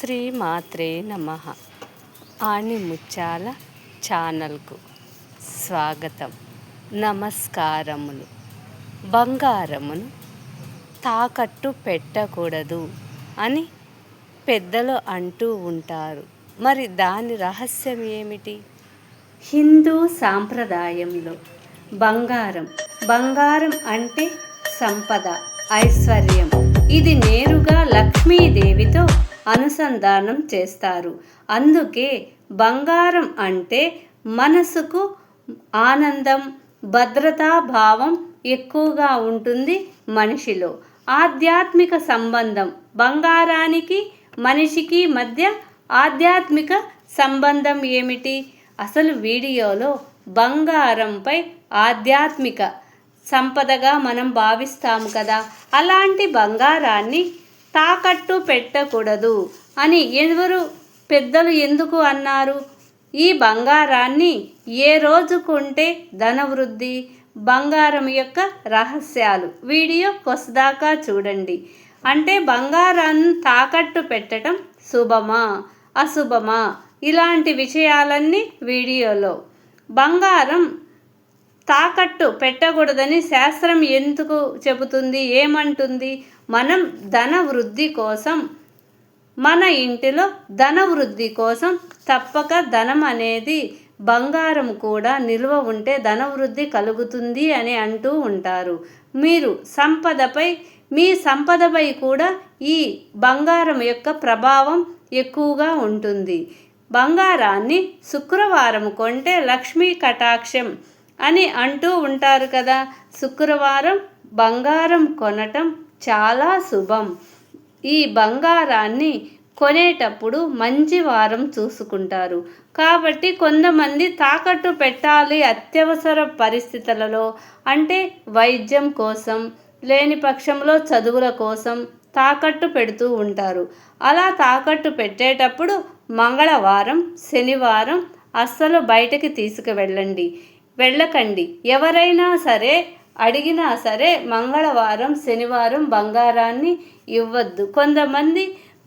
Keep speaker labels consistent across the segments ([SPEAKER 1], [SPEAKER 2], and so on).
[SPEAKER 1] శ్రీ మాత్రే నమః. ఆణిముత్యాల ఛానల్కు స్వాగతం. నమస్కారములు. బంగారమును తాకట్టు పెట్టకూడదు అని పెద్దలు అంటూ ఉంటారు. మరి దాని రహస్యం ఏమిటి? హిందూ సాంప్రదాయంలో బంగారం అంటే సంపద, ఐశ్వర్యం. ఇది నేరుగా లక్ష్మీదేవితో అనుసంధానం చేస్తారు. అందుకే బంగారం అంటే మనసుకు ఆనందం, భద్రతా భావం ఎక్కువగా ఉంటుంది మనిషిలో. ఆధ్యాత్మిక సంబంధం. బంగారానికి మనిషికి మధ్య ఆధ్యాత్మిక సంబంధం ఏమిటి? అసలు వీడియోలో బంగారంపై ఆధ్యాత్మిక సంపదగా మనం భావిస్తాము కదా, అలాంటి బంగారాన్ని తాకట్టు పెట్టకూడదు అని ఎవరు పెద్దలు ఎందుకు అన్నారు? ఈ బంగారాన్ని ఏ రోజు కొంటే ధనవృద్ధి, బంగారం యొక్క రహస్యాలు వీడియో కొసదాకా చూడండి. అంటే బంగారాన్ని తాకట్టు పెట్టడం శుభమా అశుభమా ఇలాంటి విషయాలన్నీ వీడియోలో. బంగారం తాకట్టు పెట్టకూడదని శాస్త్రం ఎందుకు చెబుతుంది, ఏమంటుంది? మనం ధన వృద్ధి కోసం, మన ఇంటిలో ధన వృద్ధి కోసం తప్పక ధనం అనేది బంగారం కూడా నిల్వ ఉంటే ధనవృద్ధి కలుగుతుంది అని అంటూ ఉంటారు. మీరు మీ సంపదపై కూడా ఈ బంగారం యొక్క ప్రభావం ఎక్కువగా ఉంటుంది. బంగారాన్ని శుక్రవారం కొంటే లక్ష్మీ కటాక్షం అని అంటూ ఉంటారు కదా. శుక్రవారం బంగారం కొనటం చాలా శుభం. ఈ బంగారాన్ని కొనేటప్పుడు మంచి వారం చూసుకుంటారు. కాబట్టి కొంతమంది తాకట్టు పెట్టాలి అత్యవసర పరిస్థితులలో, అంటే వైద్యం కోసం, లేని పక్షంలో చదువుల కోసం తాకట్టు పెడుతూ ఉంటారు. అలా తాకట్టు పెట్టేటప్పుడు మంగళవారం, శనివారం అస్సలు బయటకి వెళ్ళకండి. ఎవరైనా సరే అడిగినా సరే మంగళవారం, శనివారం బంగారాన్ని ఇవ్వద్దు. కొంతమంది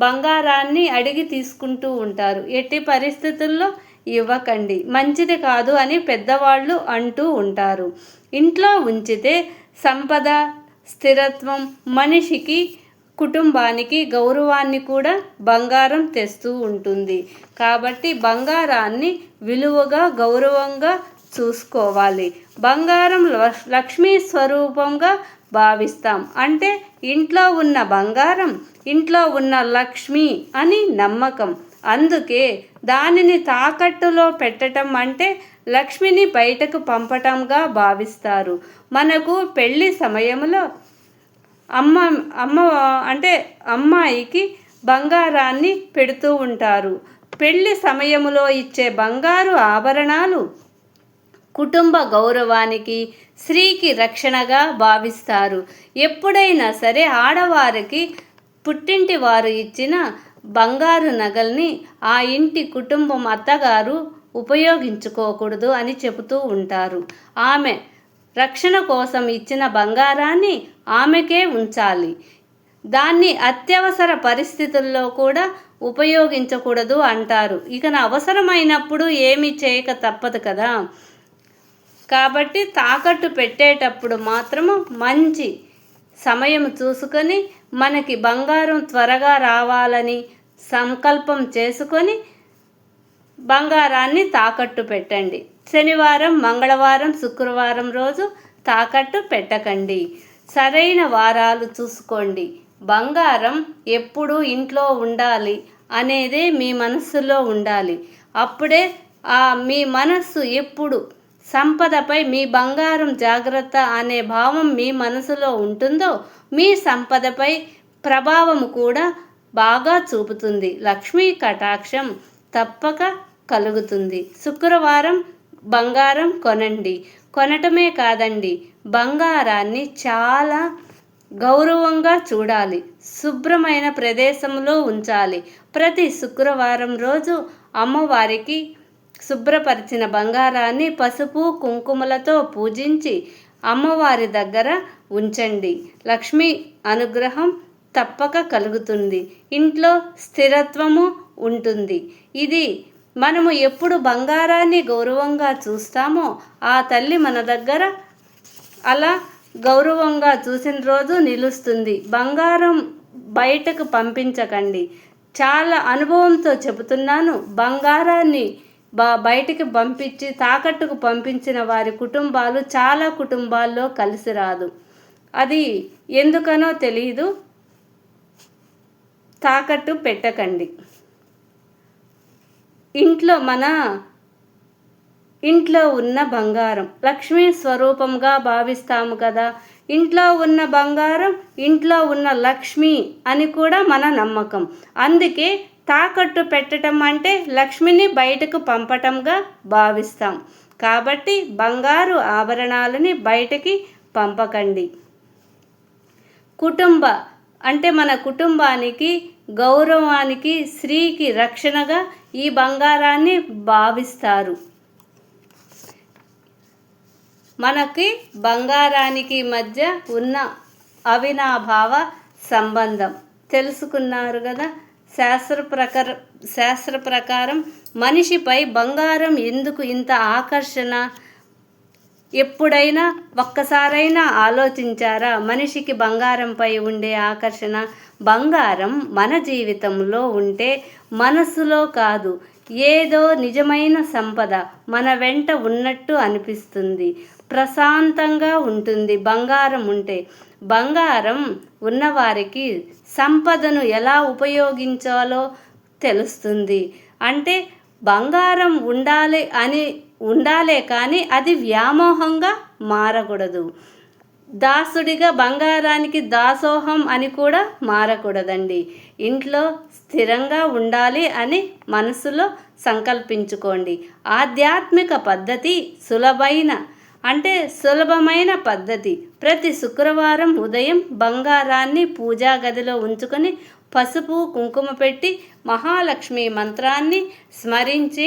[SPEAKER 1] బంగారాన్ని అడిగి తీసుకుంటూ ఉంటారు. ఎట్టి పరిస్థితుల్లో ఇవ్వకండి, మంచిది కాదు అని పెద్దవాళ్ళు అంటూ ఉంటారు. ఇంట్లో ఉంచితే సంపద, స్థిరత్వం, మనిషికి, కుటుంబానికి గౌరవాన్ని కూడా బంగారం తెస్తూ ఉంటుంది. కాబట్టి బంగారాన్ని విలువగా, గౌరవంగా చూసుకోవాలి. బంగారం లక్ష్మీ స్వరూపంగా భావిస్తాం. అంటే ఇంట్లో ఉన్న బంగారం ఇంట్లో ఉన్న లక్ష్మి అని నమ్మకం. అందుకే దానిని తాకట్టులో పెట్టడం అంటే లక్ష్మిని బయటకు పంపటంగా భావిస్తారు. మనకు పెళ్లి సమయంలో అమ్మాయికి బంగారాన్ని పెడుతూ ఉంటారు. పెళ్లి సమయంలో ఇచ్చే బంగారు ఆభరణాలు కుటుంబ గౌరవానికి, స్త్రీకి రక్షణగా భావిస్తారు. ఎప్పుడైనా సరే ఆడవారికి పుట్టింటి వారు ఇచ్చిన బంగారు నగల్ని ఆ ఇంటి కుటుంబం అత్తగారు ఉపయోగించుకోకూడదు అని చెబుతూ ఉంటారు. ఆమె రక్షణ కోసం ఇచ్చిన బంగారాన్ని ఆమెకే ఉంచాలి. దాన్ని అత్యవసర పరిస్థితుల్లో కూడా ఉపయోగించకూడదు అంటారు. ఇక అవసరమైనప్పుడు ఏమీ చేయక తప్పదు కదా. కాబట్టి తాకట్టు పెట్టేటప్పుడు మాత్రము మంచి సమయం చూసుకొని, మనకి బంగారం త్వరగా రావాలని సంకల్పం చేసుకొని బంగారాన్ని తాకట్టు పెట్టండి. శనివారం, మంగళవారం, శుక్రవారం రోజు తాకట్టు పెట్టకండి. సరైన వారాలు చూసుకోండి. బంగారం ఎప్పుడు ఇంట్లో ఉండాలి అనేదే మీ మనస్సులో ఉండాలి. అప్పుడే మీ మనస్సు ఎప్పుడు సంపదపై, మీ బంగారం జాగ్రత్త అనే భావం మీ మనసులో ఉంటుందో మీ సంపదపై ప్రభావం కూడా బాగా చూపుతుంది. లక్ష్మీ కటాక్షం తప్పక కలుగుతుంది. శుక్రవారం బంగారం కొనండి. కొనటమే కాదండి, బంగారాన్ని చాలా గౌరవంగా చూడాలి. శుభ్రమైన ప్రదేశంలో ఉంచాలి. ప్రతి శుక్రవారం రోజు అమ్మవారికి శుభ్రపరిచిన బంగారాన్ని పసుపు, కుంకుమలతో పూజించి అమ్మవారి దగ్గర ఉంచండి. లక్ష్మీ అనుగ్రహం తప్పక కలుగుతుంది. ఇంట్లో స్థిరత్వము ఉంటుంది. ఇది మనము ఎప్పుడు బంగారాన్ని గౌరవంగా చూస్తామో ఆ తల్లి మన దగ్గర అలా గౌరవంగా చూసిన రోజు నిలుస్తుంది. బంగారం బయటకు పంపించకండి. చాలా అనుభవంతో చెబుతున్నాను. బంగారాన్ని బయటికి పంపించి తాకట్టుకు పంపించిన వారి కుటుంబాలు చాలా కుటుంబాల్లో కలిసి రాదు. అది ఎందుకనో తెలియదు. తాకట్టు పెట్టకండి. ఇంట్లో ఉన్న బంగారం లక్ష్మీ స్వరూపంగా భావిస్తాము కదా. ఇంట్లో ఉన్న బంగారం ఇంట్లో ఉన్న లక్ష్మి అని కూడా మన నమ్మకం. అందుకే తాకట్టు పెట్టడం అంటే లక్ష్మిని బయటకు పంపటంగా భావిస్తాం. కాబట్టి బంగారు ఆభరణాలని బయటకి పంపకండి. మన కుటుంబానికి గౌరవానికి స్త్రీకి రక్షణగా ఈ బంగారాన్ని భావిస్తారు. మనకి బంగారానికి మధ్య ఉన్న అవినాభావ సంబంధం తెలుసుకున్నారు కదా. శాస్త్ర ప్రకారం మనిషిపై బంగారం ఎందుకు ఇంత ఆకర్షణ? ఎప్పుడైనా ఒక్కసారైనా ఆలోచించారా మనిషికి బంగారంపై ఉండే ఆకర్షణ? బంగారం మన జీవితంలో ఉంటే మనసులో కాదు, ఏదో నిజమైన సంపద మన వెంట ఉన్నట్టు అనిపిస్తుంది. ప్రశాంతంగా ఉంటుంది బంగారం ఉంటే. బంగారం ఉన్నవారికి సంపదను ఎలా ఉపయోగించాలో తెలుస్తుంది. అంటే బంగారం ఉండాలే కానీ అది వ్యామోహంగా మారకూడదు. దాసుడిగా బంగారానికి దాసోహం అని కూడా మారకూడదండి. ఇంట్లో స్థిరంగా ఉండాలి అని మనసులో సంకల్పించుకోండి. ఆధ్యాత్మిక పద్ధతి సులభమైన పద్ధతి. ప్రతి శుక్రవారం ఉదయం బంగారాన్ని పూజా గదిలో ఉంచుకొని పసుపు కుంకుమ పెట్టి మహాలక్ష్మి మంత్రాన్ని స్మరించి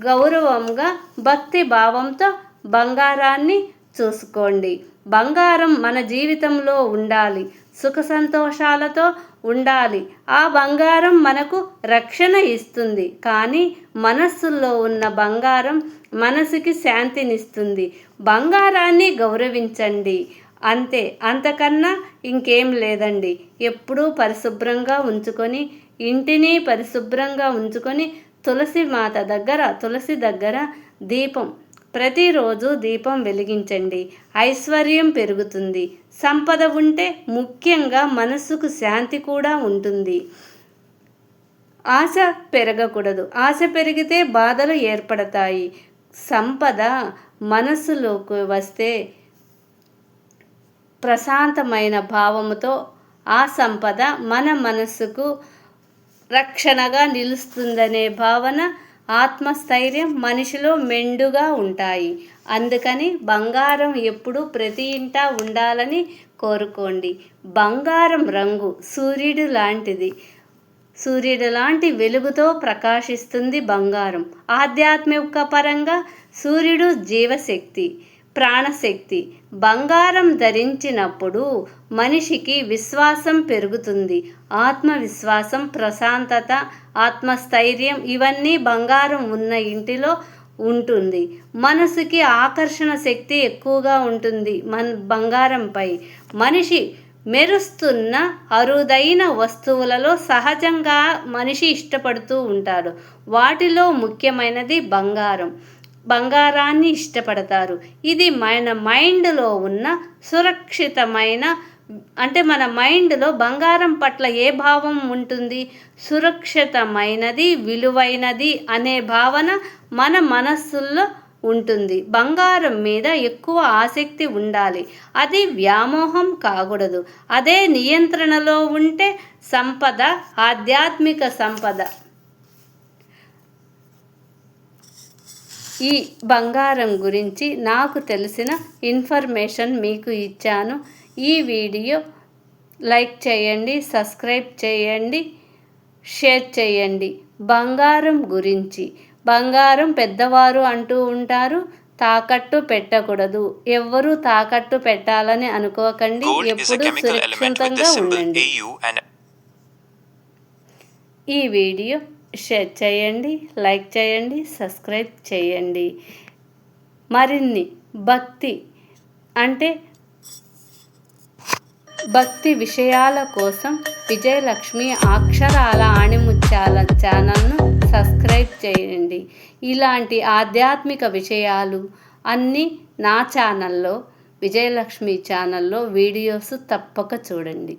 [SPEAKER 1] గౌరవంగా భక్తి భావంతో బంగారాన్ని చూసుకోండి. బంగారం మన జీవితంలో ఉండాలి, సుఖ సంతోషాలతో ఉండాలి. ఆ బంగారం మనకు రక్షణ ఇస్తుంది. కానీ మనస్సులో ఉన్న బంగారం మనసుకి శాంతినిస్తుంది. బంగారాన్ని గౌరవించండి అంతే, అంతకన్నా ఇంకేం లేదండి. ఎప్పుడూ పరిశుభ్రంగా ఉంచుకొని, ఇంటిని పరిశుభ్రంగా ఉంచుకొని తులసి దగ్గర ప్రతిరోజు దీపం వెలిగించండి. ఐశ్వర్యం పెరుగుతుంది. సంపద ఉంటే ముఖ్యంగా మనస్సుకు శాంతి కూడా ఉంటుంది. ఆశ పెరగకూడదు. ఆశ పెరిగితే బాధలు ఏర్పడతాయి. సంపద మనస్సులోకి వస్తే ప్రశాంతమైన భావముతో ఆ సంపద మన మనస్సుకు రక్షణగా నిలుస్తుందనే భావన, ఆత్మస్థైర్యం మనిషిలో మెండుగా ఉంటాయి. అందుకని బంగారం ఎప్పుడు ప్రతి ఇంటా ఉండాలని కోరుకోండి. బంగారం రంగు సూర్యుడు లాంటి వెలుగుతో ప్రకాశిస్తుంది బంగారం. ఆధ్యాత్మిక పరంగా సూర్యుడు జీవశక్తి, ప్రాణశక్తి. బంగారం ధరించినప్పుడు మనిషికి విశ్వాసం పెరుగుతుంది. ఆత్మవిశ్వాసం, ప్రశాంతత, ఆత్మస్థైర్యం ఇవన్నీ బంగారం ఉన్న ఇంటిలో ఉంటుంది. మనసుకి ఆకర్షణ శక్తి ఎక్కువగా ఉంటుంది బంగారంపై. మనిషి మెరుస్తున్న అరుదైన వస్తువులలో సహజంగా మనిషి ఇష్టపడుతూ ఉంటాడు. వాటిలో ముఖ్యమైనది బంగారాన్ని ఇష్టపడతారు. ఇది మన మైండ్లో ఉన్న సురక్షితమైన మన మైండ్లో బంగారం పట్ల ఏ భావం ఉంటుంది? సురక్షితమైనది, విలువైనది అనే భావన మన మనస్సుల్లో ఉంటుంది. బంగారం మీద ఎక్కువ ఆసక్తి ఉండాలి. అది వ్యామోహం కాకూడదు. అదే నియంత్రణలో ఉంటే సంపద, ఆధ్యాత్మిక సంపద. ఈ బంగారం గురించి నాకు తెలిసిన ఇన్ఫర్మేషన్ మీకు ఇచ్చాను. ఈ వీడియో లైక్ చేయండి, సబ్స్క్రైబ్ చేయండి, షేర్ చేయండి. బంగారం గురించి, బంగారం పెద్దవారు అంటూ ఉంటారు, తాకట్టు పెట్టకూడదు. ఎవ్వరూ తాకట్టు పెట్టాలని అనుకోకండి. ఎప్పుడూ సురక్షితంగా ఉండండి. ఈ వీడియో షేర్ చేయండి, లైక్ చేయండి, సబ్స్క్రైబ్ చేయండి. మరిన్ని భక్తి విషయాల కోసం విజయలక్ష్మి అక్షరాల ఆణిముత్యాల ఛానల్ను సబ్స్క్రైబ్ చేయండి. ఇలాంటి ఆధ్యాత్మిక విషయాలు అన్నీ నా ఛానల్లో, విజయలక్ష్మి ఛానల్లో వీడియోస్ తప్పక చూడండి.